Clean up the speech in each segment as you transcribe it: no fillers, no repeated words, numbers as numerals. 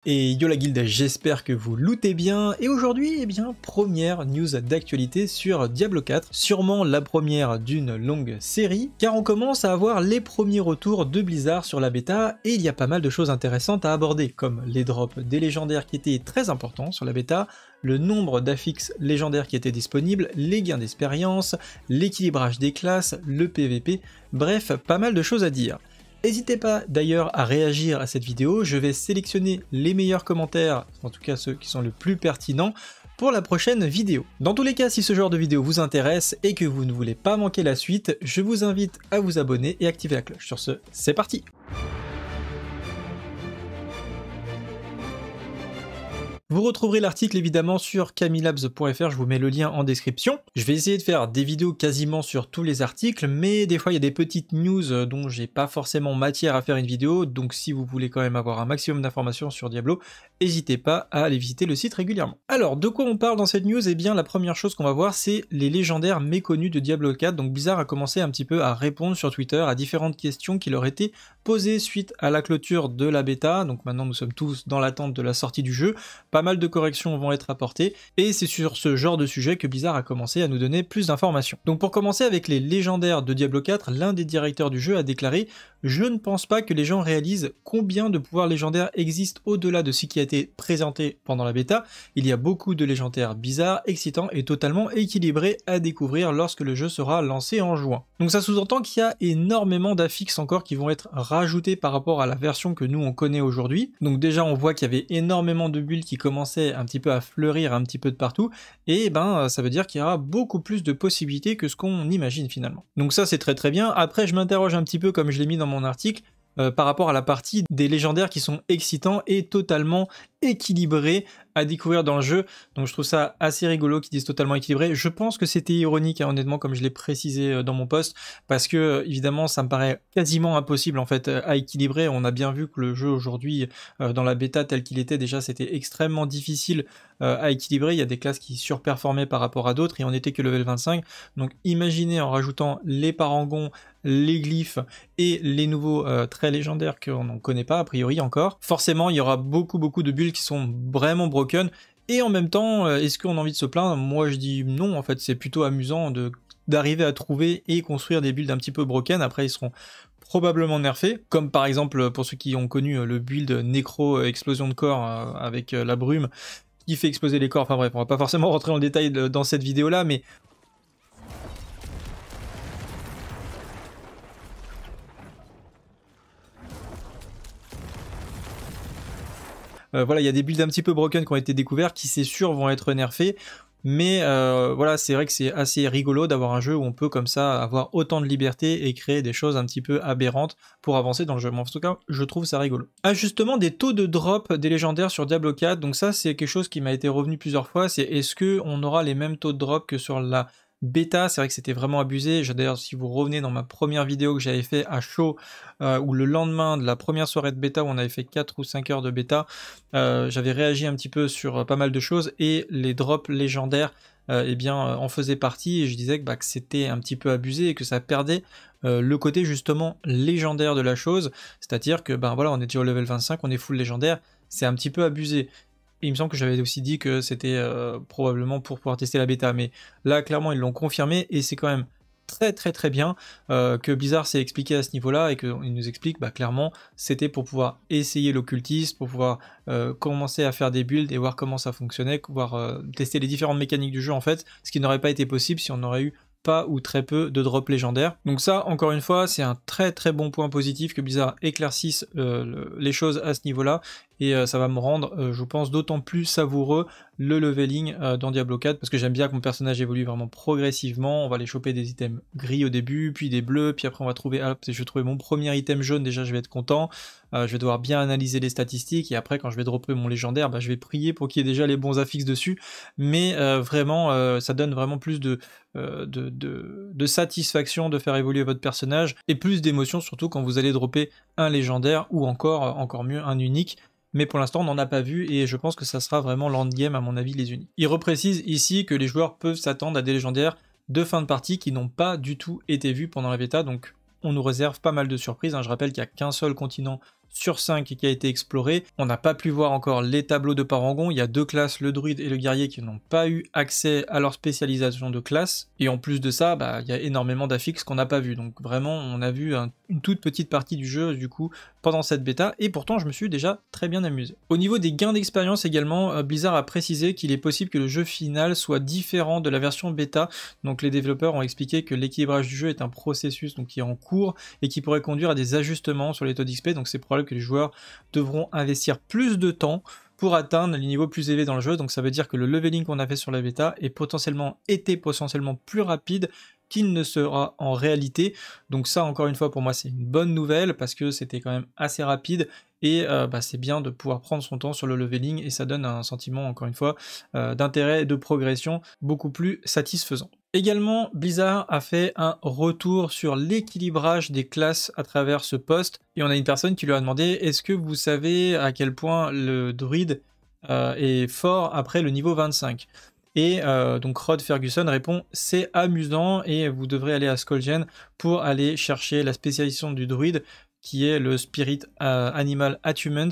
Et yo la guilde, j'espère que vous lootez bien, et aujourd'hui, eh bien, première news d'actualité sur Diablo 4, sûrement la première d'une longue série, car on commence à avoir les premiers retours de Blizzard sur la bêta, et il y a pas mal de choses intéressantes à aborder, comme les drops des légendaires qui étaient très importants sur la bêta, le nombre d'affixes légendaires qui étaient disponibles, les gains d'expérience, l'équilibrage des classes, le PVP, bref, pas mal de choses à dire. N'hésitez pas d'ailleurs à réagir à cette vidéo, je vais sélectionner les meilleurs commentaires, en tout cas ceux qui sont le plus pertinents, pour la prochaine vidéo. Dans tous les cas, si ce genre de vidéo vous intéresse et que vous ne voulez pas manquer la suite, je vous invite à vous abonner et activer la cloche. Sur ce, c'est parti! Vous retrouverez l'article évidemment sur camilabs.fr, je vous mets le lien en description. Je vais essayer de faire des vidéos quasiment sur tous les articles, mais des fois il y a des petites news dont j'ai pas forcément matière à faire une vidéo, donc si vous voulez quand même avoir un maximum d'informations sur Diablo, n'hésitez pas à aller visiter le site régulièrement. Alors, de quoi on parle dans cette news? Eh bien, la première chose qu'on va voir, c'est les légendaires méconnus de Diablo 4, donc Blizzard a commencé un petit peu à répondre sur Twitter à différentes questions qui leur étaient posées suite à la clôture de la bêta, donc maintenant nous sommes tous dans l'attente de la sortie du jeu. Pas mal de corrections vont être apportées, et c'est sur ce genre de sujet que Blizzard a commencé à nous donner plus d'informations. Donc pour commencer avec les légendaires de Diablo 4, l'un des directeurs du jeu a déclaré « Je ne pense pas que les gens réalisent combien de pouvoirs légendaires existent au-delà de ce qui a été présenté pendant la bêta. Il y a beaucoup de légendaires bizarres, excitants et totalement équilibrés à découvrir lorsque le jeu sera lancé en juin. » Donc ça sous-entend qu'il y a énormément d'affixes encore qui vont être rajoutés par rapport à la version que nous on connaît aujourd'hui. Donc déjà on voit qu'il y avait énormément de builds qui commençaient un petit peu à fleurir un petit peu de partout, et ben ça veut dire qu'il y aura beaucoup plus de possibilités que ce qu'on imagine finalement. Donc ça c'est très bien. Après je m'interroge un petit peu, comme je l'ai mis dans mon article, par rapport à la partie des légendaires qui sont excitants et totalement équilibrés à découvrir dans le jeu. Donc je trouve ça assez rigolo qu'ils disent totalement équilibré. Je pense que c'était ironique, hein, honnêtement, comme je l'ai précisé dans mon post, parce que évidemment ça me paraît quasiment impossible en fait à équilibrer. On a bien vu que le jeu aujourd'hui, dans la bêta tel qu'il était, déjà c'était extrêmement difficile à équilibrer. Il y a des classes qui surperformaient par rapport à d'autres et on n'était que level 25. Donc imaginez en rajoutant les parangons, les glyphes et les nouveaux traits légendaires qu'on ne connaît pas a priori encore. Forcément il y aura beaucoup de builds qui sont vraiment broken, et en même temps est-ce qu'on a envie de se plaindre? Moi je dis non, en fait c'est plutôt amusant d'arriver à trouver et construire des builds un petit peu broken. Après ils seront probablement nerfés, comme par exemple pour ceux qui ont connu le build Nécro explosion de corps avec la brume qui fait exploser les corps. Enfin bref, on va pas forcément rentrer dans le détail dans cette vidéo là, mais voilà, il y a des builds un petit peu broken qui ont été découverts, qui c'est sûr vont être nerfés, mais voilà, c'est vrai que c'est assez rigolo d'avoir un jeu où on peut comme ça avoir autant de liberté et créer des choses un petit peu aberrantes pour avancer dans le jeu. Mais en tout cas, je trouve ça rigolo. Ajustement des taux de drop des légendaires sur Diablo 4, donc ça c'est quelque chose qui m'a été revenu plusieurs fois, c'est est-ce qu'on aura les mêmes taux de drop que sur la bêta? C'est vrai que c'était vraiment abusé. D'ailleurs, si vous revenez dans ma première vidéo que j'avais fait à chaud, ou le lendemain de la première soirée de bêta où on avait fait 4 ou 5 heures de bêta, j'avais réagi un petit peu sur pas mal de choses, et les drops légendaires eh bien en faisaient partie, et je disais que c'était un petit peu abusé et que ça perdait le côté justement légendaire de la chose, c'est-à-dire que voilà, on est déjà au level 25, on est full légendaire, c'est un petit peu abusé. Et il me semble que j'avais aussi dit que c'était probablement pour pouvoir tester la bêta, mais là clairement ils l'ont confirmé, et c'est quand même très bien que Blizzard s'est expliqué à ce niveau-là, et qu'il nous explique clairement c'était pour pouvoir essayer l'occultisme, pour pouvoir commencer à faire des builds et voir comment ça fonctionnait, pouvoir tester les différentes mécaniques du jeu en fait, ce qui n'aurait pas été possible si on aurait eu pas ou très peu de drops légendaires. Donc ça, encore une fois, c'est un très bon point positif que Blizzard éclaircisse les choses à ce niveau-là, et ça va me rendre, je pense, d'autant plus savoureux le leveling dans Diablo 4, parce que j'aime bien que mon personnage évolue vraiment progressivement. On va aller choper des items gris au début, puis des bleus, puis après on va trouver, je vais trouver mon premier item jaune, déjà je vais être content, je vais devoir bien analyser les statistiques, et après quand je vais dropper mon légendaire, je vais prier pour qu'il y ait déjà les bons affixes dessus, mais vraiment ça donne vraiment plus de satisfaction de faire évoluer votre personnage, et plus d'émotion surtout quand vous allez dropper un légendaire, ou encore mieux un unique. Mais pour l'instant on n'en a pas vu, et je pense que ça sera vraiment l'endgame à mon avis les uniques. Il reprécise ici que les joueurs peuvent s'attendre à des légendaires de fin de partie qui n'ont pas du tout été vus pendant la bêta, donc on nous réserve pas mal de surprises, hein. Je rappelle qu'il n'y a qu'un seul continent sur 5 qui a été exploré. On n'a pas pu voir encore les tableaux de parangon. Il y a 2 classes, le druide et le guerrier, qui n'ont pas eu accès à leur spécialisation de classe. Et en plus de ça, il y a énormément d'affixes qu'on n'a pas vu. Donc vraiment, on a vu une toute petite partie du jeu du coup pendant cette bêta, et pourtant je me suis déjà très bien amusé. Au niveau des gains d'expérience également, Blizzard a précisé qu'il est possible que le jeu final soit différent de la version bêta. Donc les développeurs ont expliqué que l'équilibrage du jeu est un processus donc, qui est en cours et qui pourrait conduire à des ajustements sur les taux d'XP, donc c'est probable que les joueurs devront investir plus de temps pour atteindre les niveaux plus élevés dans le jeu. Donc ça veut dire que le leveling qu'on a fait sur la bêta était potentiellement plus rapide qu'il ne sera en réalité. Donc ça, encore une fois, pour moi, c'est une bonne nouvelle parce que c'était quand même assez rapide et c'est bien de pouvoir prendre son temps sur le leveling et ça donne un sentiment, encore une fois, d'intérêt et de progression beaucoup plus satisfaisant. Également, Blizzard a fait un retour sur l'équilibrage des classes à travers ce post, et on a une personne qui lui a demandé « Est-ce que vous savez à quel point le druide est fort après le niveau 25 ?» Et donc Rod Ferguson répond « C'est amusant et vous devrez aller à Skullgen pour aller chercher la spécialisation du druide qui est le Spirit Animal Attunement. »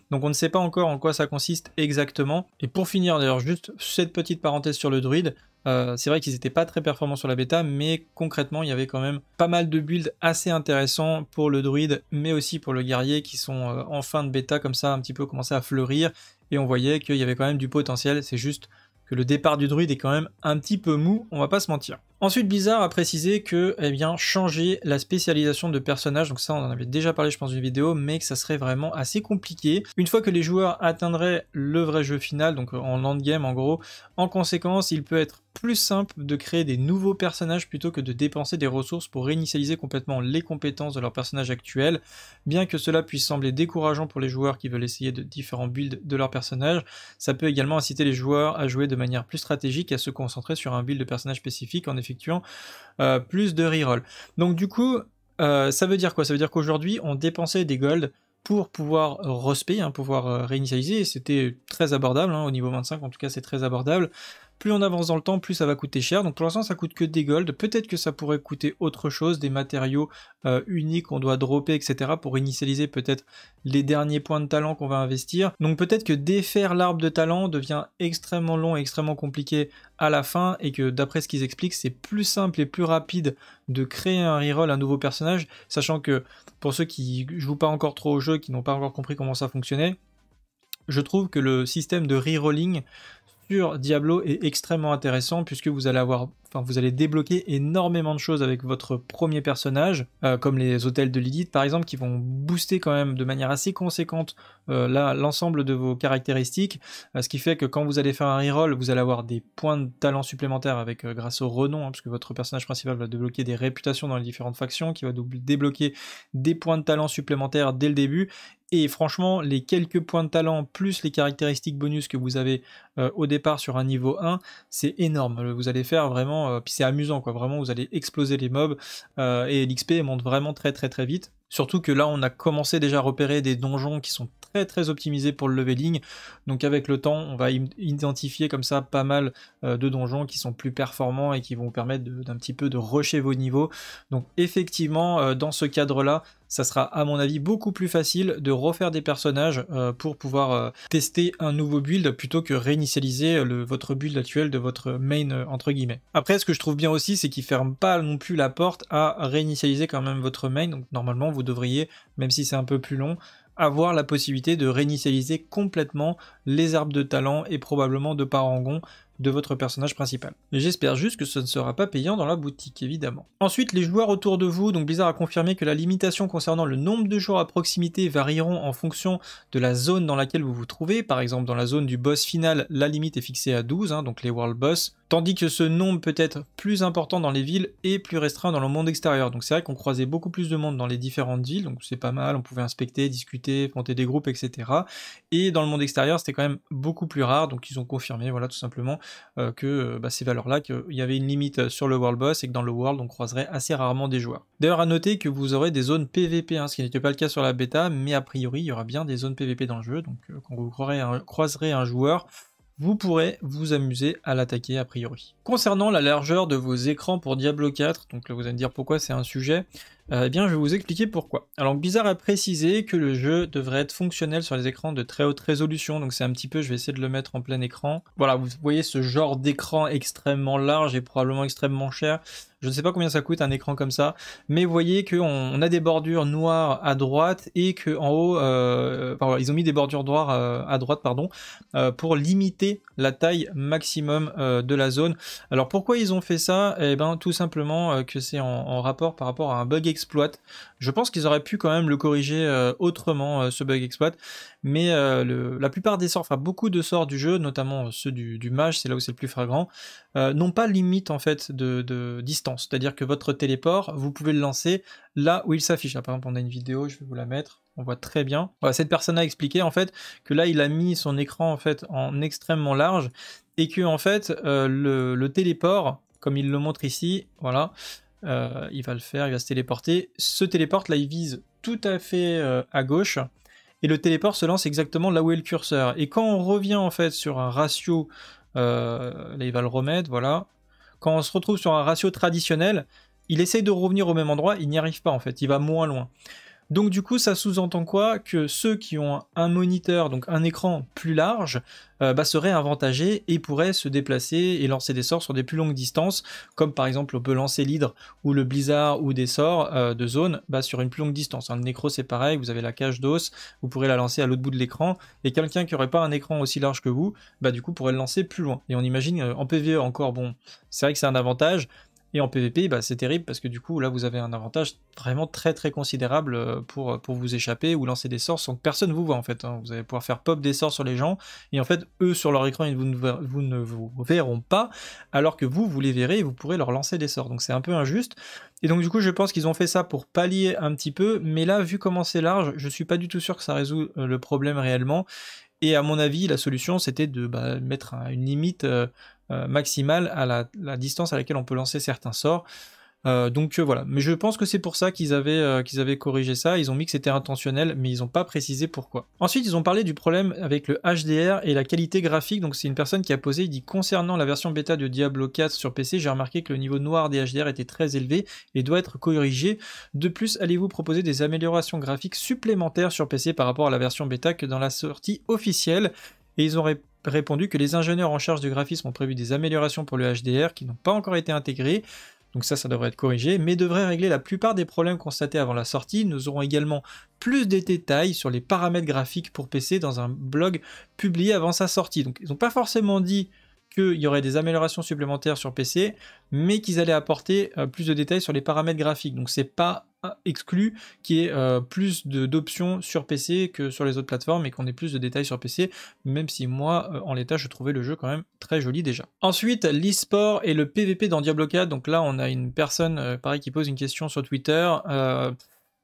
Donc on ne sait pas encore en quoi ça consiste exactement. Et pour finir d'ailleurs, juste cette petite parenthèse sur le druide, c'est vrai qu'ils n'étaient pas très performants sur la bêta, mais concrètement il y avait quand même pas mal de builds assez intéressants pour le druide, mais aussi pour le guerrier qui sont en fin de bêta comme ça un petit peu commencé à fleurir, et on voyait qu'il y avait quand même du potentiel, c'est juste que le départ du druide est quand même un petit peu mou, on va pas se mentir. Ensuite, Blizzard a précisé que, changer la spécialisation de personnages, donc ça on en avait déjà parlé je pense d'une vidéo, mais que ça serait vraiment assez compliqué. Une fois que les joueurs atteindraient le vrai jeu final, donc en endgame en gros, en conséquence, il peut être plus simple de créer des nouveaux personnages plutôt que de dépenser des ressources pour réinitialiser complètement les compétences de leur personnage actuel. Bien que cela puisse sembler décourageant pour les joueurs qui veulent essayer de différents builds de leur personnage, ça peut également inciter les joueurs à jouer de manière plus stratégique et à se concentrer sur un build de personnage spécifique en effectuant plus de reroll. Donc du coup, ça veut dire quoi? Ça veut dire qu'aujourd'hui, on dépensait des golds pour pouvoir respay, pouvoir réinitialiser, et c'était très abordable, au niveau 25 en tout cas c'est très abordable. Plus on avance dans le temps, plus ça va coûter cher, donc pour l'instant ça coûte que des golds, peut-être que ça pourrait coûter autre chose, des matériaux uniques qu'on doit dropper, etc. pour initialiser peut-être les derniers points de talent qu'on va investir. Donc peut-être que défaire l'arbre de talent devient extrêmement long et extrêmement compliqué à la fin, et que d'après ce qu'ils expliquent, c'est plus simple et plus rapide de créer un reroll, un nouveau personnage, sachant que pour ceux qui jouent pas encore trop au jeu, qui n'ont pas encore compris comment ça fonctionnait, je trouve que le système de rerolling sur Diablo est extrêmement intéressant puisque vous allez débloquer énormément de choses avec votre premier personnage, comme les hôtels de Lilith par exemple, qui vont booster quand même de manière assez conséquente l'ensemble de vos caractéristiques, ce qui fait que quand vous allez faire un reroll, vous allez avoir des points de talent supplémentaires avec grâce au renom, puisque votre personnage principal va débloquer des réputations dans les différentes factions, qui va débloquer des points de talent supplémentaires dès le début. Et franchement, les quelques points de talent plus les caractéristiques bonus que vous avez au départ sur un niveau 1, c'est énorme. Vous allez faire vraiment, puis c'est amusant quoi, vraiment vous allez exploser les mobs et l'XP monte vraiment très vite. Surtout que là on a commencé déjà à repérer des donjons qui sont très optimisés pour le leveling, donc avec le temps on va identifier comme ça pas mal de donjons qui sont plus performants et qui vont vous permettre d'un petit peu de rusher vos niveaux. Donc effectivement dans ce cadre là, ça sera à mon avis beaucoup plus facile de refaire des personnages pour pouvoir tester un nouveau build plutôt que réinitialiser votre build actuel de votre main entre guillemets. Après ce que je trouve bien aussi, c'est qu'ils ferment pas non plus la porte à réinitialiser quand même votre main, donc normalement vous devriez, même si c'est un peu plus long, avoir la possibilité de réinitialiser complètement les arbres de talent et probablement de parangon de votre personnage principal. J'espère juste que ce ne sera pas payant dans la boutique, évidemment. Ensuite, les joueurs autour de vous, donc Blizzard a confirmé que la limitation concernant le nombre de joueurs à proximité varieront en fonction de la zone dans laquelle vous vous trouvez. Par exemple, dans la zone du boss final, la limite est fixée à 12, donc les World Boss, tandis que ce nombre peut être plus important dans les villes et plus restreint dans le monde extérieur. Donc c'est vrai qu'on croisait beaucoup plus de monde dans les différentes villes, donc c'est pas mal, on pouvait inspecter, discuter, monter des groupes, etc. Et dans le monde extérieur, c'était quand même beaucoup plus rare, donc ils ont confirmé, voilà, tout simplement, que ces valeurs-là, qu'il y avait une limite sur le World Boss et que dans le World, on croiserait assez rarement des joueurs. D'ailleurs, à noter que vous aurez des zones PVP, ce qui n'était pas le cas sur la bêta, mais a priori, il y aura bien des zones PVP dans le jeu, donc quand vous croiserez un joueur, vous pourrez vous amuser à l'attaquer a priori. Concernant la largeur de vos écrans pour Diablo 4, donc là vous allez me dire pourquoi c'est un sujet, Eh bien, je vais vous expliquer pourquoi. Alors, Blizzard a précisé que le jeu devrait être fonctionnel sur les écrans de très haute résolution, donc c'est un petit peu, je vais essayer de le mettre en plein écran. Voilà, vous voyez ce genre d'écran extrêmement large et probablement extrêmement cher. Je ne sais pas combien ça coûte un écran comme ça, mais vous voyez qu'on a des bordures noires à droite et qu'en haut, enfin, ils ont mis des bordures noires à droite, pardon, pour limiter la taille maximum de la zone. Alors pourquoi ils ont fait ça? Eh ben tout simplement que c'est en rapport par rapport à un bug exploit. Je pense qu'ils auraient pu quand même le corriger autrement, ce bug exploit, mais la plupart des sorts, enfin beaucoup de sorts du jeu, notamment ceux du mage, c'est là où c'est le plus flagrant, n'ont pas limite en fait de distance. C'est-à-dire que votre téléport, vous pouvez le lancer là où il s'affiche. Ah, par exemple, on a une vidéo, je vais vous la mettre. On voit très bien. Voilà, cette personne a expliqué en fait que là, il a mis son écran en fait en extrêmement large et que en fait le téléport, comme il le montre ici, voilà, il va le faire, il va se téléporter. Ce téléporte là, il vise tout à fait à gauche. Et le téléport se lance exactement là où est le curseur. Et quand on revient en fait sur un ratio, là il va le remettre, voilà. Quand on se retrouve sur un ratio traditionnel, il essaye de revenir au même endroit, il n'y arrive pas en fait, il va moins loin. Donc du coup, ça sous-entend quoi? Que ceux qui ont un moniteur, donc un écran plus large, seraient avantagés et pourraient se déplacer et lancer des sorts sur des plus longues distances, comme par exemple on peut lancer l'hydre ou le blizzard ou des sorts de zone sur une plus longue distance. Le nécro c'est pareil, vous avez la cage d'os, vous pourrez la lancer à l'autre bout de l'écran, et quelqu'un qui n'aurait pas un écran aussi large que vous, du coup pourrait le lancer plus loin. Et on imagine en PvE encore, bon, c'est vrai que c'est un avantage, et en PvP, c'est terrible parce que du coup, là, vous avez un avantage vraiment très très considérable pour vous échapper ou lancer des sorts sans que personne vous voit en fait. Vous allez pouvoir faire pop des sorts sur les gens et en fait, eux sur leur écran, vous ne vous verront pas alors que vous les verrez et vous pourrez leur lancer des sorts. Donc c'est un peu injuste. Et donc du coup, je pense qu'ils ont fait ça pour pallier un petit peu, mais là, vu comment c'est large, je suis pas du tout sûr que ça résout le problème réellement. Et à mon avis, la solution, c'était de mettre une limite maximale à la distance à laquelle on peut lancer certains sorts. Donc voilà, mais je pense que c'est pour ça qu'ils avaient corrigé ça, ils ont mis que c'était intentionnel, mais ils n'ont pas précisé pourquoi. Ensuite, ils ont parlé du problème avec le HDR et la qualité graphique, donc c'est une personne qui a posé, il dit: concernant la version bêta de Diablo 4 sur PC, j'ai remarqué que le niveau noir des HDR était très élevé et doit être corrigé. De plus, allez-vous proposer des améliorations graphiques supplémentaires sur PC par rapport à la version bêta que dans la sortie officielle? Et ils ont répondu que les ingénieurs en charge du graphisme ont prévu des améliorations pour le HDR qui n'ont pas encore été intégrées. Donc ça devrait être corrigé, mais devrait régler la plupart des problèmes constatés avant la sortie. Nous aurons également plus de détails sur les paramètres graphiques pour PC dans un blog publié avant sa sortie. Donc ils n'ont pas forcément dit qu'il y aurait des améliorations supplémentaires sur PC, mais qu'ils allaient apporter plus de détails sur les paramètres graphiques. Donc c'est pas exclu qu'il y ait plus d'options sur PC que sur les autres plateformes et qu'on ait plus de détails sur PC, même si moi, en l'état, je trouvais le jeu quand même très joli déjà. Ensuite, l'e-sport et le PVP dans Diablo 4, donc là on a une personne, pareil, qui pose une question sur Twitter,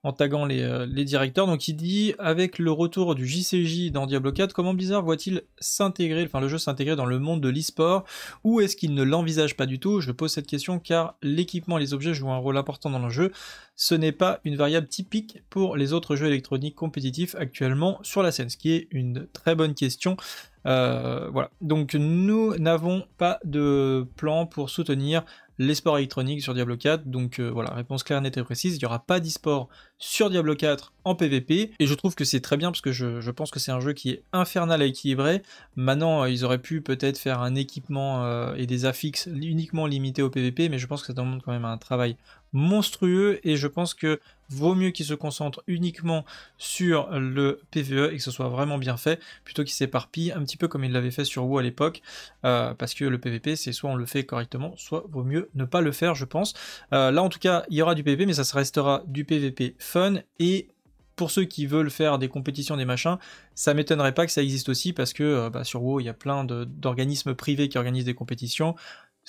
en taguant les directeurs, donc il dit: avec le retour du JCJ dans Diablo 4, comment Blizzard voit-il s'intégrer, enfin le jeu s'intégrer dans le monde de l'e-sport, ou est-ce qu'il ne l'envisage pas du tout? Je pose cette question car l'équipement et les objets jouent un rôle important dans le jeu, ce n'est pas une variable typique pour les autres jeux électroniques compétitifs actuellement sur la scène, ce qui est une très bonne question. Voilà, donc nous n'avons pas de plan pour soutenir les sports électroniques sur Diablo 4, donc voilà, réponse claire, nette et précise, il n'y aura pas d'e-sport sur Diablo 4 en PvP, et je trouve que c'est très bien parce que je pense que c'est un jeu qui est infernal à équilibrer. Maintenant, ils auraient pu peut-être faire un équipement et des affixes uniquement limités au PvP, mais je pense que ça demande quand même un travail monstrueux, et je pense que vaut mieux qu'ils se concentrent uniquement sur le PvE et que ce soit vraiment bien fait, plutôt qu'ils s'éparpillent un petit peu comme ils l'avaient fait sur WoW à l'époque, parce que le PvP, c'est soit on le fait correctement, soit vaut mieux ne pas le faire, je pense. Là en tout cas, il y aura du PvP, mais ça restera du PvP fun, et pour ceux qui veulent faire des compétitions, des machins, ça m'étonnerait pas que ça existe aussi, parce que sur WoW, il y a plein d'organismes privés qui organisent des compétitions.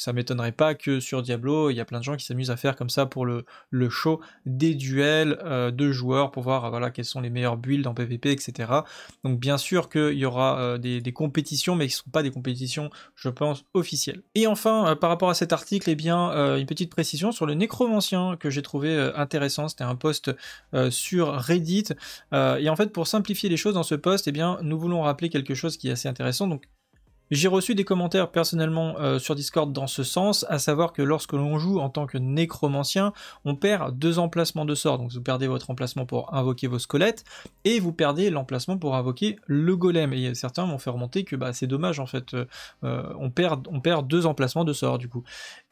Ça m'étonnerait pas que sur Diablo, il y a plein de gens qui s'amusent à faire comme ça pour le show des duels de joueurs pour voir voilà, quels sont les meilleurs builds en PvP, etc. Donc bien sûr qu'il y aura des compétitions, mais qui ne sont pas des compétitions, je pense, officielles. Et enfin, par rapport à cet article, eh bien, une petite précision sur le nécromancien que j'ai trouvé intéressant. C'était un post sur Reddit. Et en fait, pour simplifier les choses dans ce post, eh bien, nous voulons rappeler quelque chose qui est assez intéressant. Donc, J'ai reçu des commentaires personnellement sur Discord dans ce sens, à savoir que lorsque l'on joue en tant que nécromancien, on perd 2 emplacements de sorts. Donc vous perdez votre emplacement pour invoquer vos squelettes, et vous perdez l'emplacement pour invoquer le golem. Et certains m'ont fait remonter que c'est dommage en fait, on perd 2 emplacements de sorts du coup.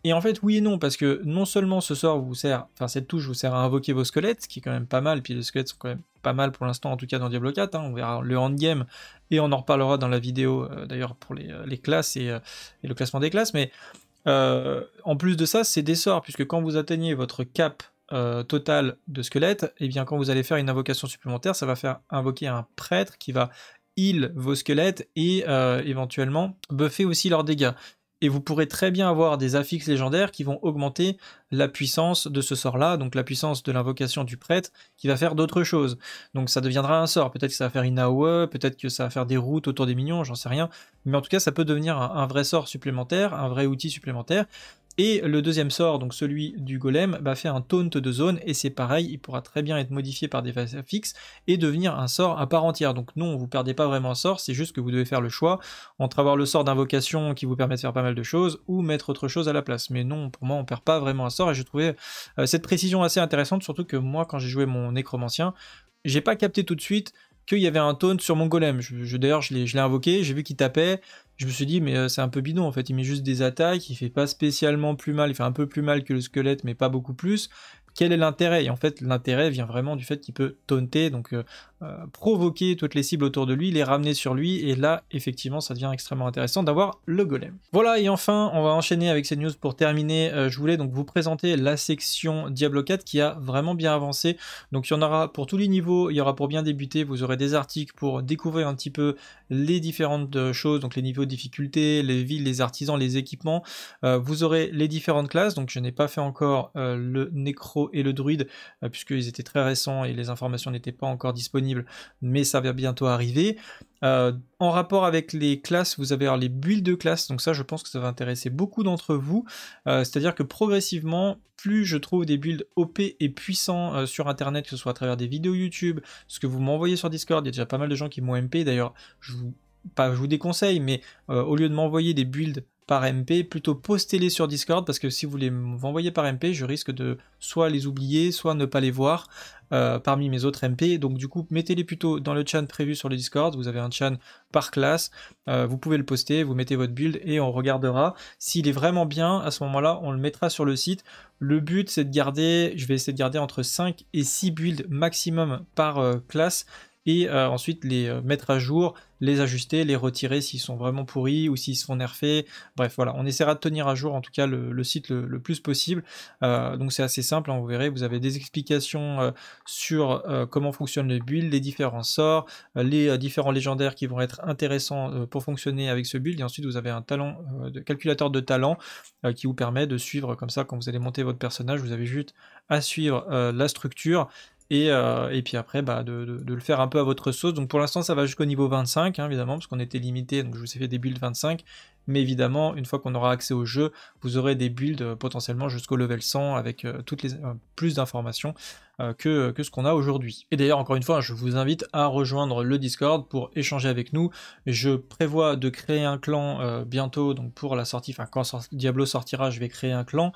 Et en fait oui et non, parce que non seulement ce sort vous sert, enfin cette touche vous sert à invoquer vos squelettes, ce qui est quand même pas mal, puis les squelettes sont quand même pas mal pour l'instant, en tout cas dans Diablo 4, on verra le endgame, et on en reparlera dans la vidéo d'ailleurs pour les classes et le classement des classes, mais en plus de ça, c'est des sorts, puisque quand vous atteignez votre cap total de squelettes, et bien quand vous allez faire une invocation supplémentaire, ça va faire invoquer un prêtre qui va heal vos squelettes et éventuellement buffer aussi leurs dégâts. Et vous pourrez très bien avoir des affixes légendaires qui vont augmenter la puissance de ce sort-là, donc la puissance de l'invocation du prêtre, qui va faire d'autres choses. Donc ça deviendra un sort, peut-être que ça va faire une AOE, peut-être que ça va faire des routes autour des minions, j'en sais rien, mais en tout cas ça peut devenir un vrai sort supplémentaire, un vrai outil supplémentaire. Et le deuxième sort, donc celui du golem, fait un taunt de zone, et c'est pareil, il pourra très bien être modifié par des affixes et devenir un sort à part entière. Donc non, vous perdez pas vraiment un sort, c'est juste que vous devez faire le choix entre avoir le sort d'invocation qui vous permet de faire pas mal de choses, ou mettre autre chose à la place. Mais non, pour moi on perd pas vraiment un sort, et je trouvais cette précision assez intéressante, surtout que moi quand j'ai joué mon nécromancien, j'ai pas capté tout de suite qu'il y avait un taunt sur mon golem. D'ailleurs, je l'ai invoqué, j'ai vu qu'il tapait, je me suis dit, mais c'est un peu bidon en fait, il met juste des attaques, il fait pas spécialement plus mal, il fait un peu plus mal que le squelette, mais pas beaucoup plus. Quel est l'intérêt? Et en fait, l'intérêt vient vraiment du fait qu'il peut taunter, donc provoquer toutes les cibles autour de lui, les ramener sur lui, et là, effectivement, ça devient extrêmement intéressant d'avoir le golem. Voilà, et enfin, on va enchaîner avec ces news pour terminer. Je voulais donc vous présenter la section Diablo 4 qui a vraiment bien avancé. Donc il y en aura pour tous les niveaux, il y aura pour bien débuter, vous aurez des articles pour découvrir un petit peu les différentes choses, donc les niveaux de difficulté, les villes, les artisans, les équipements. Vous aurez les différentes classes, donc je n'ai pas fait encore le nécro et le druide, puisqu'ils étaient très récents et les informations n'étaient pas encore disponibles, mais ça va bientôt arriver. En rapport avec les classes, vous avez alors les builds de classe, donc ça je pense que ça va intéresser beaucoup d'entre vous, c'est-à-dire que progressivement, plus je trouve des builds OP et puissants sur internet, que ce soit à travers des vidéos YouTube, ce que vous m'envoyez sur Discord, il y a déjà pas mal de gens qui m'ont MP, d'ailleurs je vous déconseille, mais au lieu de m'envoyer des builds par MP, plutôt postez-les sur Discord, parce que si vous les m'envoyez par MP, je risque de soit les oublier, soit ne pas les voir parmi mes autres MP, donc du coup mettez-les plutôt dans le chan prévu sur le Discord, vous avez un chan par classe, vous pouvez le poster, vous mettez votre build et on regardera. S'il est vraiment bien, à ce moment-là, on le mettra sur le site. Le but c'est de garder, je vais essayer de garder entre 5 et 6 builds maximum par classe, et ensuite les mettre à jour, les ajuster, les retirer s'ils sont vraiment pourris ou s'ils se font nerfer. Bref, voilà, on essaiera de tenir à jour en tout cas le site le plus possible. Donc c'est assez simple, vous verrez, vous avez des explications sur comment fonctionne le build, les différents sorts, les différents légendaires qui vont être intéressants pour fonctionner avec ce build, et ensuite vous avez un talent, calculateur de talent qui vous permet de suivre comme ça quand vous allez monter votre personnage, vous avez juste à suivre la structure. Et puis après de le faire un peu à votre sauce. Donc pour l'instant ça va jusqu'au niveau 25 évidemment, parce qu'on était limité, donc je vous ai fait des builds 25, mais évidemment une fois qu'on aura accès au jeu, vous aurez des builds potentiellement jusqu'au level 100 avec plus d'informations que ce qu'on a aujourd'hui. Et d'ailleurs encore une fois, je vous invite à rejoindre le Discord pour échanger avec nous. Je prévois de créer un clan bientôt, donc pour la sortie, enfin quand Diablo sortira, je vais créer un clan,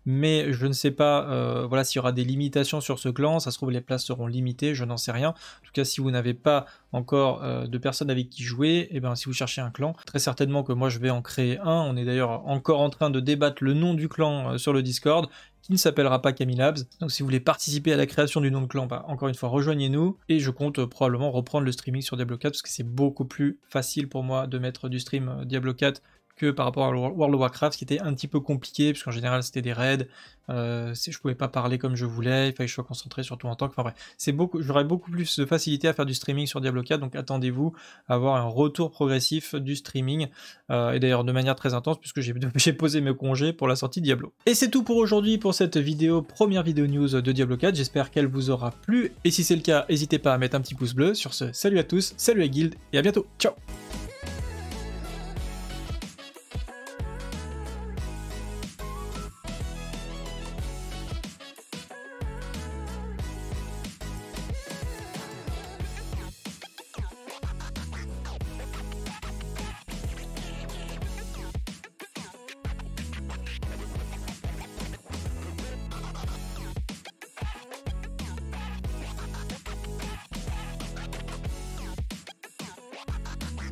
mais je ne sais pas voilà, s'il y aura des limitations sur ce clan, ça se trouve les places seront limitées, je n'en sais rien. En tout cas, si vous n'avez pas encore de personnes avec qui jouer, et bien si vous cherchez un clan, très certainement que moi je vais en créer un. On est d'ailleurs encore en train de débattre le nom du clan sur le Discord, qui ne s'appellera pas Camilabs. Donc si vous voulez participer à la création du nom de clan, encore une fois rejoignez-nous, et je compte probablement reprendre le streaming sur Diablo 4, parce que c'est beaucoup plus facile pour moi de mettre du stream Diablo 4 que par rapport à World of Warcraft, ce qui était un petit peu compliqué, puisqu'en général c'était des raids, je pouvais pas parler comme je voulais, il fallait que je sois concentré surtout en tank, enfin bref, j'aurais beaucoup plus de facilité à faire du streaming sur Diablo 4, donc attendez-vous à avoir un retour progressif du streaming, et d'ailleurs de manière très intense, puisque j'ai posé mes congés pour la sortie de Diablo. Et c'est tout pour aujourd'hui, pour cette vidéo, première vidéo news de Diablo 4, j'espère qu'elle vous aura plu, et si c'est le cas, n'hésitez pas à mettre un petit pouce bleu. Sur ce, salut à tous, salut à Guild, et à bientôt, ciao.